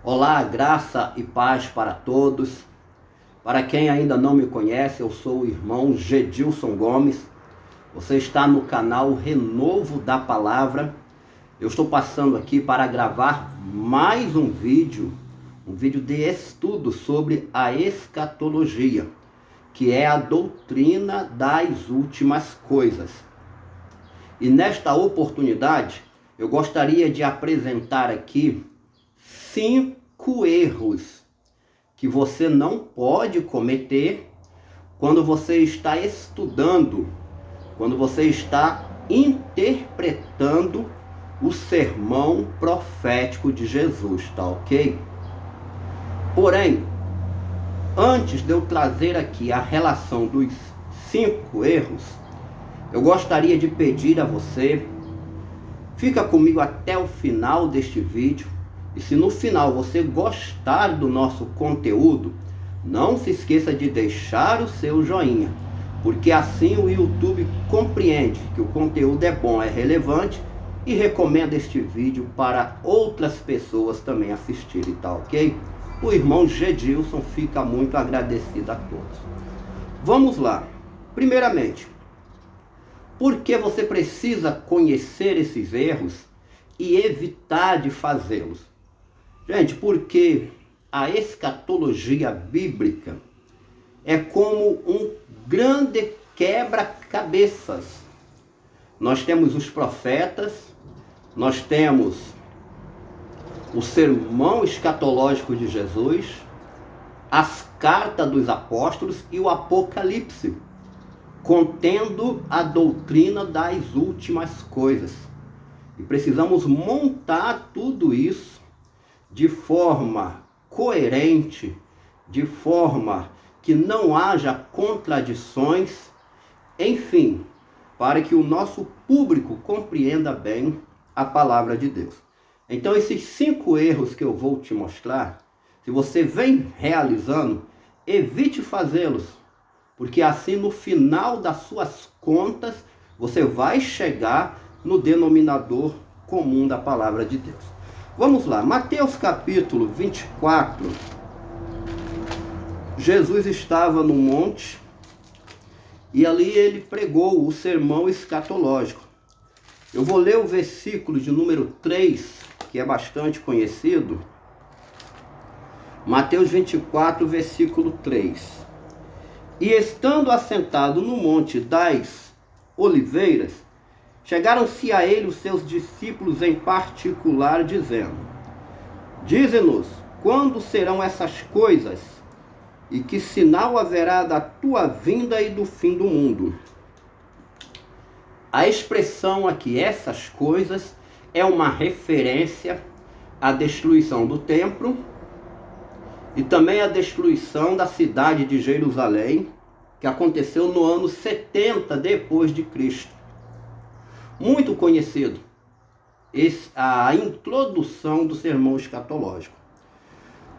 Olá, graça e paz para todos. Para quem ainda não me conhece, eu sou o irmão Gedilson Gomes. Você está no canal Renovo da Palavra. Eu estou passando aqui para gravar mais um vídeo de estudo sobre a escatologia, que é a doutrina das últimas coisas. E nesta oportunidade, eu gostaria de apresentar aqui 5 erros que você não pode cometer quando você está estudando, quando você está interpretando o sermão profético de Jesus, tá ok? Porém, antes de eu trazer aqui a relação dos 5 erros, eu gostaria de pedir a você, fica comigo até o final deste vídeo, e se no final você gostar do nosso conteúdo, não se esqueça de deixar o seu joinha, porque assim o YouTube compreende que o conteúdo é bom, é relevante e recomenda este vídeo para outras pessoas também assistirem, tá ok? O irmão Gedilson fica muito agradecido a todos. Vamos lá. Primeiramente, por que você precisa conhecer esses erros e evitar de fazê-los? Gente, porque a escatologia bíblica é como um grande quebra-cabeças. Nós temos os profetas, nós temos o sermão escatológico de Jesus, as cartas dos apóstolos e o Apocalipse, contendo a doutrina das últimas coisas. E precisamos montar tudo isso de forma coerente, de forma que não haja contradições, enfim, para que o nosso público compreenda bem a palavra de Deus. Então, esses 5 erros que eu vou te mostrar, se você vem realizando, evite fazê-los, porque assim no final das suas contas, você vai chegar no denominador comum da palavra de Deus. Vamos lá, Mateus capítulo 24, Jesus estava no monte e ali ele pregou o sermão escatológico. Eu vou ler o versículo de número 3, que é bastante conhecido. Mateus 24, versículo 3. E estando assentado no monte das oliveiras, chegaram-se a ele os seus discípulos em particular, dizendo: Dize-nos, quando serão essas coisas? E que sinal haverá da tua vinda e do fim do mundo? A expressão aqui, essas coisas, é uma referência à destruição do templo e também à destruição da cidade de Jerusalém, que aconteceu no ano 70 depois de Cristo. Muito conhecido a introdução do sermão escatológico.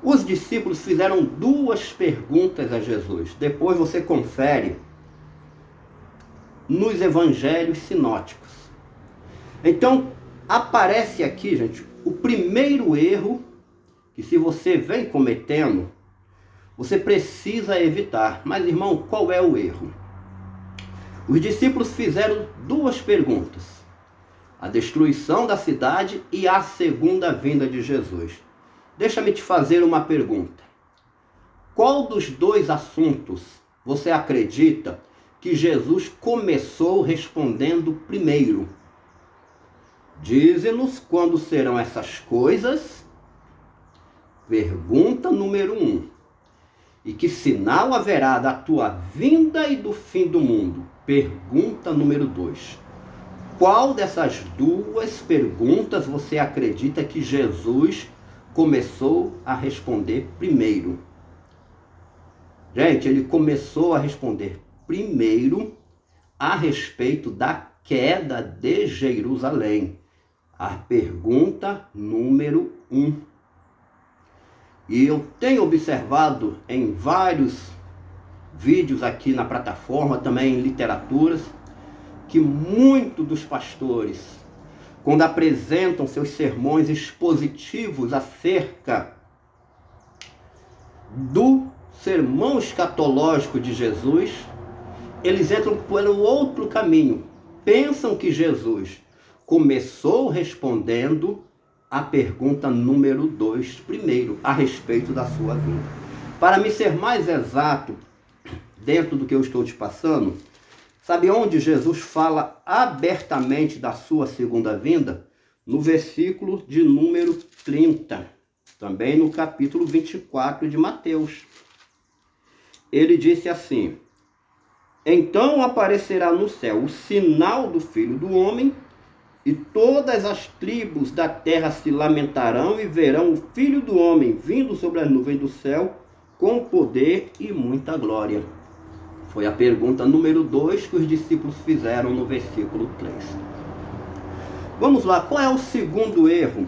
Os discípulos fizeram 2 perguntas a Jesus. Depois você confere nos evangelhos sinóticos. Então, aparece aqui, gente, o primeiro erro que, se você vem cometendo, você precisa evitar. Mas, irmão, qual é o erro? Os discípulos fizeram 2 perguntas: a destruição da cidade e a segunda vinda de Jesus. Deixa-me te fazer uma pergunta. Qual dos 2 assuntos você acredita que Jesus começou respondendo primeiro? Dize-nos quando serão essas coisas. Pergunta número 1. E que sinal haverá da tua vinda e do fim do mundo? Pergunta número 2. Qual dessas 2 perguntas você acredita que Jesus começou a responder primeiro? Gente, ele começou a responder primeiro a respeito da queda de Jerusalém. A pergunta número 1. E eu tenho observado em vários vídeos aqui na plataforma, também em literaturas, que muitos dos pastores, quando apresentam seus sermões expositivos acerca do sermão escatológico de Jesus, eles entram pelo outro caminho. Pensam que Jesus começou respondendo a pergunta número 2 primeiro, a respeito da sua vinda. Para me ser mais exato, dentro do que eu estou te passando, sabe onde Jesus fala abertamente da sua segunda vinda? No versículo de número 30, também no capítulo 24 de Mateus. Ele disse assim: então aparecerá no céu o sinal do Filho do Homem, e todas as tribos da terra se lamentarão e verão o Filho do Homem vindo sobre as nuvens do céu com poder e muita glória. Foi a pergunta número 2 que os discípulos fizeram no versículo 3. Vamos lá, qual é o segundo erro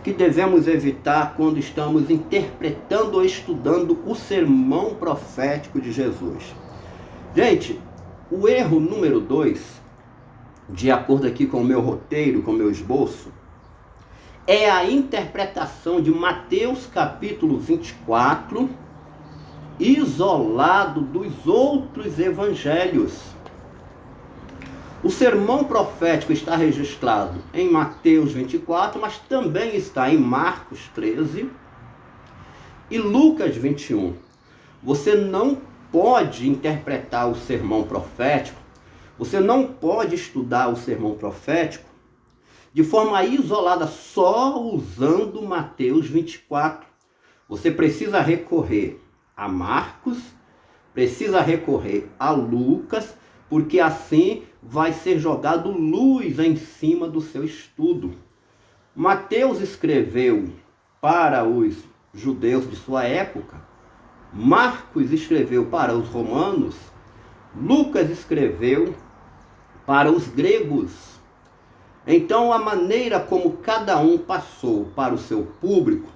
que devemos evitar quando estamos interpretando ou estudando o sermão profético de Jesus? Gente, o erro número 2, de acordo aqui com o meu roteiro, com o meu esboço, é a interpretação de Mateus capítulo 24, isolado dos outros evangelhos. O sermão profético está registrado em Mateus 24, mas também está em Marcos 13 e Lucas 21. Você não pode interpretar o sermão profético, você não pode estudar o sermão profético de forma isolada, só usando Mateus 24. Você precisa recorrer a Marcos, precisa recorrer a Lucas, porque assim vai ser jogado luz em cima do seu estudo. Mateus escreveu para os judeus de sua época, Marcos escreveu para os romanos, Lucas escreveu para os gregos. Então, a maneira como cada um passou para o seu público,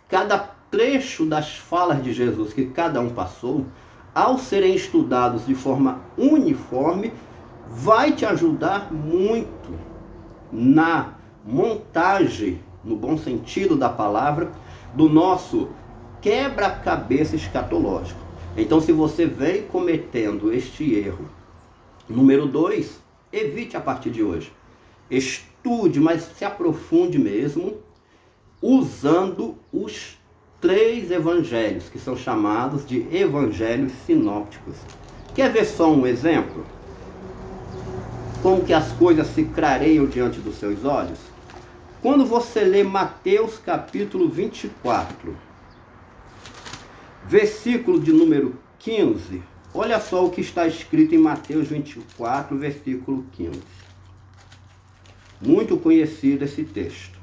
cada trecho das falas de Jesus que cada um passou, ao serem estudados de forma uniforme, vai te ajudar muito na montagem, no bom sentido da palavra, do nosso quebra-cabeça escatológico. Então, se você vem cometendo este erro número 2, evite a partir de hoje. Estude, mas se aprofunde mesmo, usando os 3 evangelhos, que são chamados de evangelhos sinópticos. Quer ver só um exemplo? Como que as coisas se clareiam diante dos seus olhos? Quando você lê Mateus capítulo 24, versículo de número 15, olha só o que está escrito em Mateus 24, versículo 15. Muito conhecido esse texto.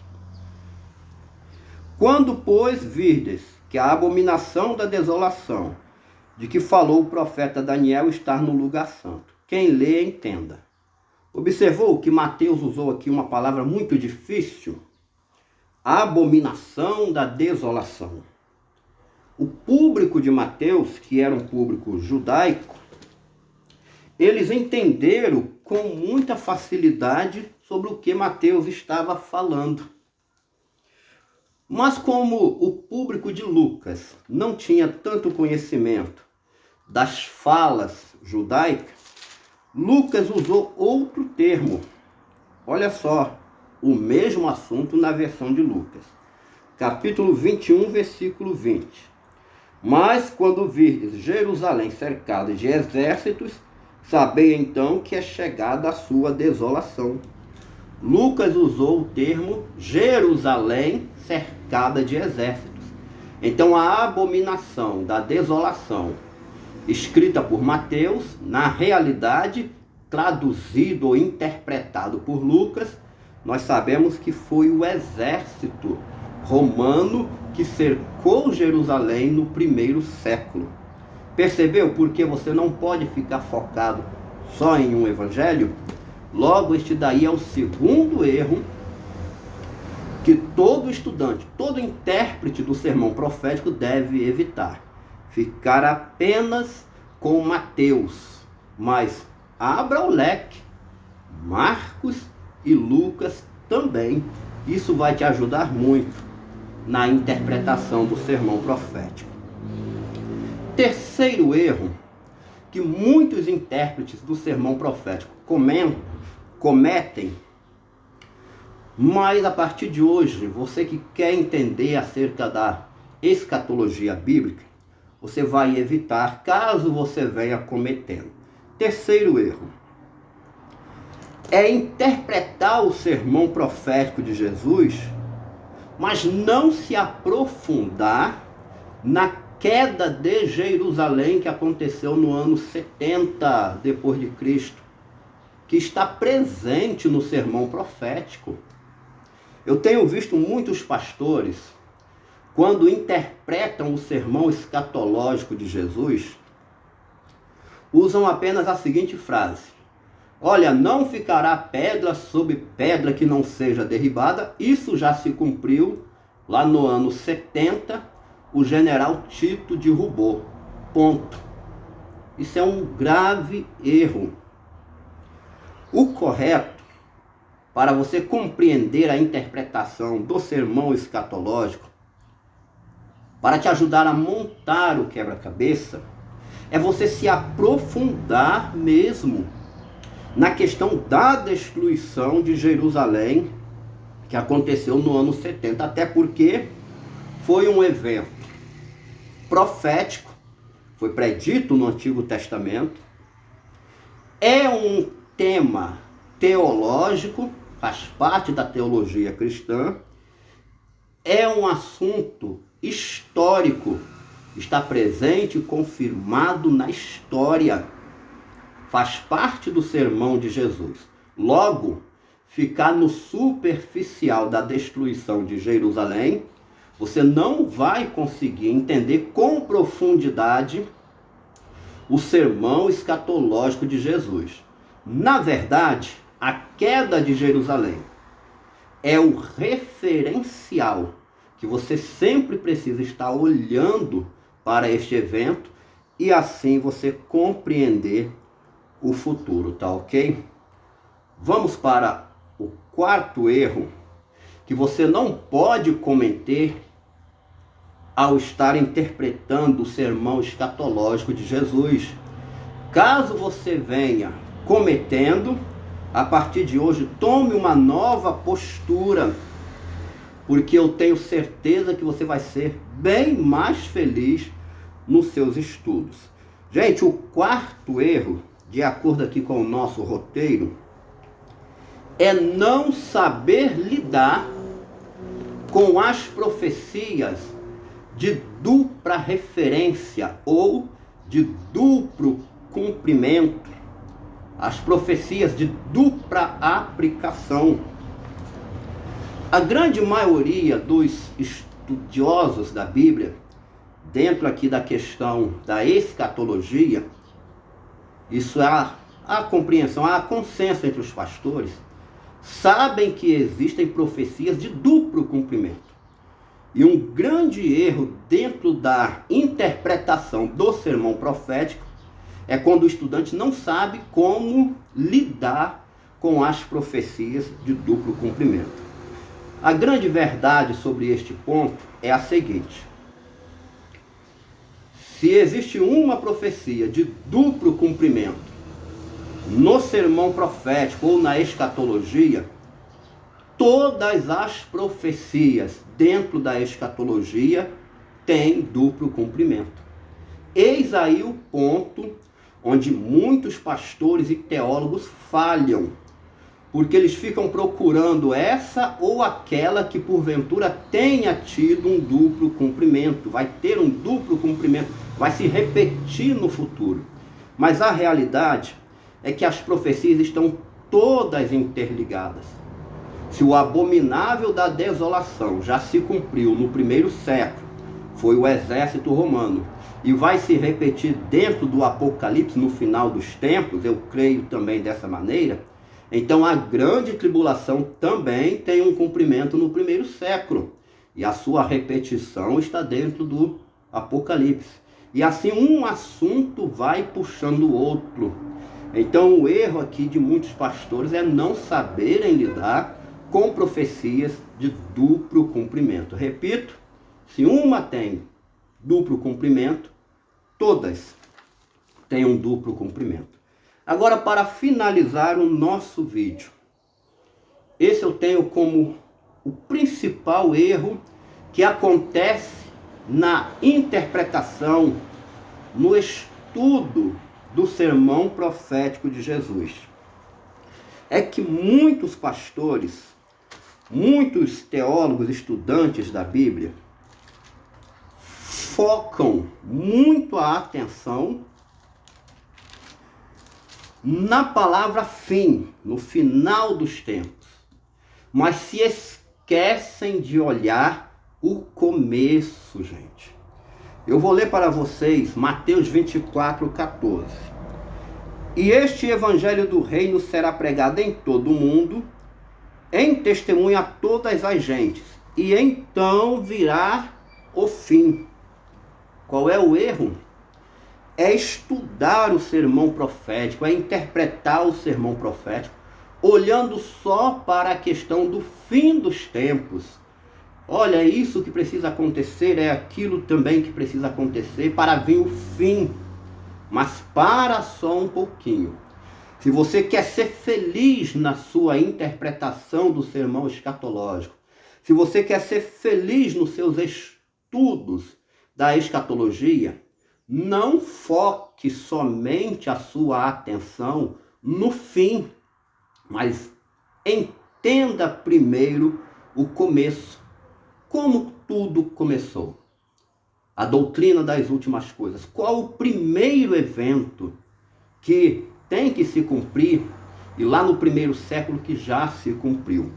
Quando, pois, virdes que a abominação da desolação, de que falou o profeta Daniel, está no lugar santo. Quem lê, entenda. Observou que Mateus usou aqui uma palavra muito difícil? Abominação da desolação. O público de Mateus, que era um público judaico, eles entenderam com muita facilidade sobre o que Mateus estava falando. Mas como o público de Lucas não tinha tanto conhecimento das falas judaicas, Lucas usou outro termo. Olha só, o mesmo assunto na versão de Lucas. Capítulo 21, versículo 20. Mas quando virdes Jerusalém cercada de exércitos, sabei então que é chegada a sua desolação. Lucas usou o termo Jerusalém cercada de exércitos. Então a abominação da desolação, escrita por Mateus, na realidade, traduzido ou interpretado por Lucas, nós sabemos que foi o exército romano que cercou Jerusalém no primeiro século. Percebeu por que você não pode ficar focado só em um evangelho? Logo, este daí é o segundo erro que todo estudante, todo intérprete do sermão profético deve evitar. Ficar apenas com Mateus, mas abra o leque, Marcos e Lucas também. Isso vai te ajudar muito. na interpretação do sermão profético. Terceiro erro que muitos intérpretes do sermão profético cometem, mas a partir de hoje, você que quer entender acerca da escatologia bíblica, você vai evitar caso você venha cometendo. Terceiro erro é interpretar o sermão profético de Jesus, mas não se aprofundar na queda de Jerusalém que aconteceu no ano 70 depois de Cristo, que está presente no sermão profético. Eu tenho visto muitos pastores, quando interpretam o sermão escatológico de Jesus, usam apenas a seguinte frase: olha, não ficará pedra sobre pedra que não seja derribada. Isso já se cumpriu lá no ano 70, o general Tito derrubou. Ponto. Isso é um grave erro. O correto, para você compreender a interpretação do sermão escatológico, para te ajudar a montar o quebra-cabeça, é você se aprofundar mesmo na questão da destruição de Jerusalém, que aconteceu no ano 70, até porque foi um evento profético, foi predito no Antigo Testamento, é um tema teológico, faz parte da teologia cristã, é um assunto histórico, está presente e confirmado na história, faz parte do sermão de Jesus. Logo, ficar no superficial da destruição de Jerusalém, você não vai conseguir entender com profundidade o sermão escatológico de Jesus. Na verdade, a queda de Jerusalém é o referencial que você sempre precisa estar olhando para este evento e assim você compreender o futuro, tá ok? Vamos para o quarto erro que você não pode cometer ao estar interpretando o sermão escatológico de Jesus. Caso você venha cometendo, a partir de hoje tome uma nova postura, porque eu tenho certeza que você vai ser bem mais feliz nos seus estudos. Gente, o quarto erro, de acordo aqui com o nosso roteiro, é não saber lidar com as profecias de dupla referência ou de duplo cumprimento, as profecias de dupla aplicação. A grande maioria dos estudiosos da Bíblia, dentro aqui da questão da escatologia, isso é a compreensão, há consenso entre os pastores, sabem que existem profecias de duplo cumprimento. E um grande erro dentro da interpretação do sermão profético é quando o estudante não sabe como lidar com as profecias de duplo cumprimento. A grande verdade sobre este ponto é a seguinte: se existe uma profecia de duplo cumprimento no sermão profético ou na escatologia, todas as profecias dentro da escatologia têm duplo cumprimento. Eis aí o ponto onde muitos pastores e teólogos falham, porque eles ficam procurando essa ou aquela que porventura tenha tido um duplo cumprimento, vai ter um duplo cumprimento, vai se repetir no futuro. Mas a realidade é que as profecias estão todas interligadas. Se o abominável da desolação já se cumpriu no primeiro século, foi o exército romano, e vai se repetir dentro do Apocalipse no final dos tempos, eu creio também dessa maneira, então a grande tribulação também tem um cumprimento no primeiro século, e a sua repetição está dentro do Apocalipse. E assim um assunto vai puxando o outro. Então o erro aqui de muitos pastores é não saberem lidar com profecias de duplo cumprimento. Repito, se uma tem duplo cumprimento, todas têm um duplo cumprimento. Agora, para finalizar o nosso vídeo, esse eu tenho como o principal erro que acontece na interpretação, no estudo do sermão profético de Jesus. É que muitos pastores, muitos teólogos, estudantes da Bíblia, focam muito a atenção na palavra fim, no final dos tempos, mas se esquecem de olhar o começo, gente. Eu vou ler para vocês Mateus 24:14. E este evangelho do reino será pregado em todo o mundo, em testemunho a todas as gentes, e então virá o fim. Qual é o erro? É estudar o sermão profético, é interpretar o sermão profético, olhando só para a questão do fim dos tempos. Olha, é isso que precisa acontecer, é aquilo também que precisa acontecer para vir o fim. Mas para só um pouquinho. Se você quer ser feliz na sua interpretação do sermão escatológico, se você quer ser feliz nos seus estudos da escatologia, não foque somente a sua atenção no fim, mas entenda primeiro o começo. Como tudo começou? A doutrina das últimas coisas. Qual o primeiro evento que tem que se cumprir e lá no primeiro século que já se cumpriu?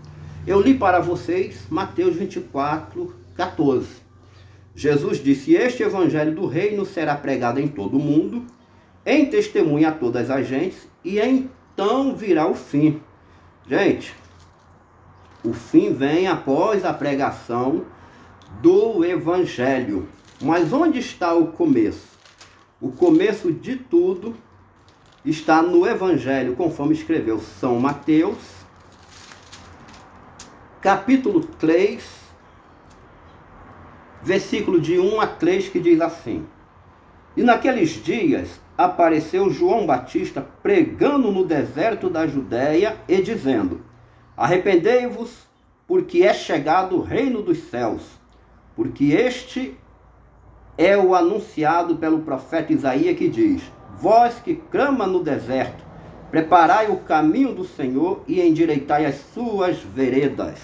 Eu li para vocês Mateus 24:14. Jesus disse: este evangelho do reino será pregado em todo o mundo, em testemunho a todas as gentes, e então virá o fim. Gente, o fim vem após a pregação do evangelho. Mas onde está o começo? O começo de tudo está no evangelho, conforme escreveu São Mateus, capítulo 3, versículo de 1 a 3, que diz assim: e naqueles dias apareceu João Batista pregando no deserto da Judéia e dizendo: arrependei-vos, porque é chegado o reino dos céus, porque este é o anunciado pelo profeta Isaías, que diz: vós que clama no deserto, preparai o caminho do Senhor e endireitai as suas veredas.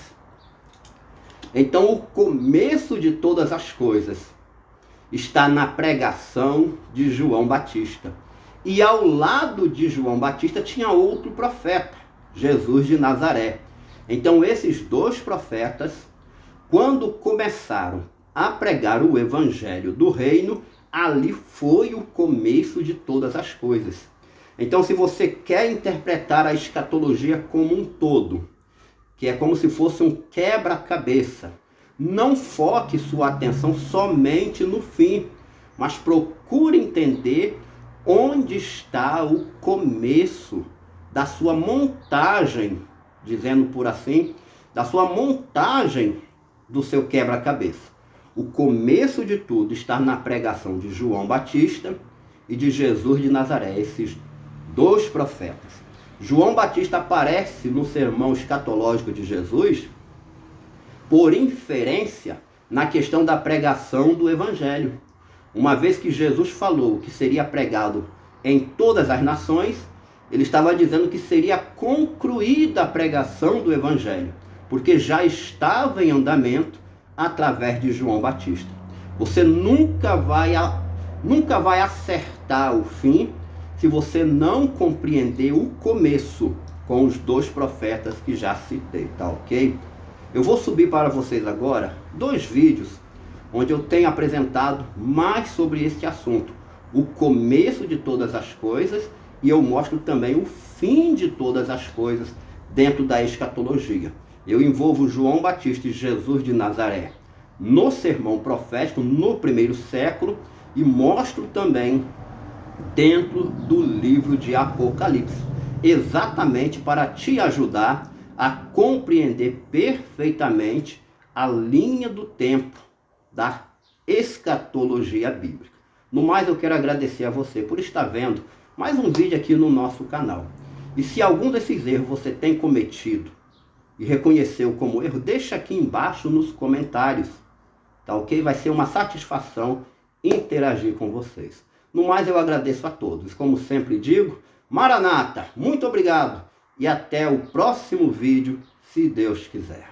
Então, o começo de todas as coisas está na pregação de João Batista. E ao lado de João Batista tinha outro profeta, Jesus de Nazaré. Então, esses dois profetas, quando começaram a pregar o evangelho do reino, ali foi o começo de todas as coisas. Então, se você quer interpretar a escatologia como um todo, que é como se fosse um quebra-cabeça, não foque sua atenção somente no fim, mas procure entender onde está o começo da sua montagem, dizendo por assim, da sua montagem do seu quebra-cabeça. O começo de tudo está na pregação de João Batista e de Jesus de Nazaré, esses dois profetas. João Batista aparece no sermão escatológico de Jesus por inferência na questão da pregação do evangelho. Uma vez que Jesus falou que seria pregado em todas as nações, ele estava dizendo que seria concluída a pregação do evangelho, porque já estava em andamento através de João Batista. Você nunca vai acertar o fim se você não compreender o começo com os dois profetas que já citei, tá ok? Eu vou subir para vocês agora 2 vídeos onde eu tenho apresentado mais sobre este assunto, o começo de todas as coisas, e eu mostro também o fim de todas as coisas dentro da escatologia. Eu envolvo João Batista e Jesus de Nazaré no sermão profético no primeiro século e mostro também dentro do livro de Apocalipse, exatamente para te ajudar a compreender perfeitamente a linha do tempo da escatologia bíblica. No mais, eu quero agradecer a você por estar vendo mais um vídeo aqui no nosso canal. E se algum desses erros você tem cometido e reconheceu como erro, deixa aqui embaixo nos comentários, tá ok? Vai ser uma satisfação interagir com vocês. No mais, eu agradeço a todos. Como sempre digo, Maranata, muito obrigado e até o próximo vídeo, se Deus quiser.